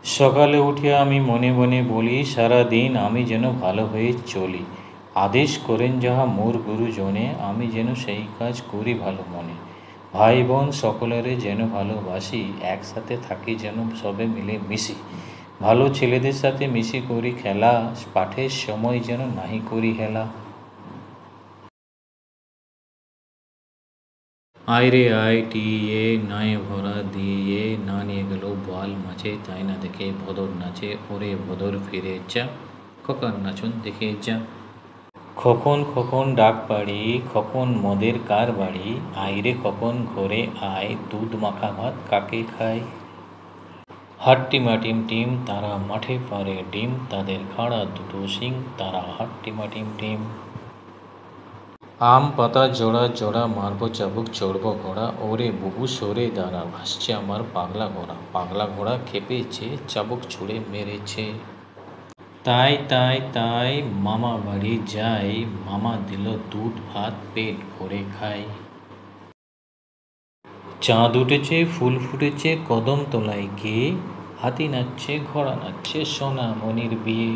সকালে উঠিয়া আমি মনে মনে বলি, সারা দিন আমি যেন ভালো হয়ে চলি। আদেশ করেন যাহা মোর গুরুজনে, আমি যেন সেই কাজ করি ভালো মনে। ভাই বোন সকলেরে যেন ভালোবাসি, একসাথে থাকি যেন সবে মিলে মিশি। ভালো ছেলেদের সাথে মিশি করি খেলা, পাঠের সময় যেন নাহি করি হেলা। আয় রে আয় টিয়ে নায়ে ভরা দিয়ে, না নিয়ে গেল বোয়াল মাছে, তাই না দেখে ভদর নাচে, ওরে ভদর ফিরে যা, খোকার নাচন দেখে যা। খোকন খোকন ডাক পাড়ি, খোকন মদের কার বাড়ি, আয় রে খোকন ঘরে আয়, দুধ মাখা ভাত কাকে খায়। হাট্টিমা টিম টিম তারা মাঠে পারে ডিম, তাদের খাড়া দুটো শিং, তারা হাট্টিমা টিম টিম। আম পাতা জোড়া জোড়া মারবো চাবুক চড়বো ঘোড়া, ওরে বুবু সরে দাঁড়া, ভাসছে আমার পাগলা ঘোড়া। পাগলা ঘোড়া খেপেছে, চাবুক ছুঁড়ে মেরেছে। তাই তাই তাই মামা বাড়ি যাই, মামা দিল দুধ ভাত পেট ভরে খাই। চাঁদ উঠেছে ফুল ফুটেছে কদম তলায় গিয়ে, হাতি নাচছে ঘোড়া নাচছে সোনামণির বিয়ে।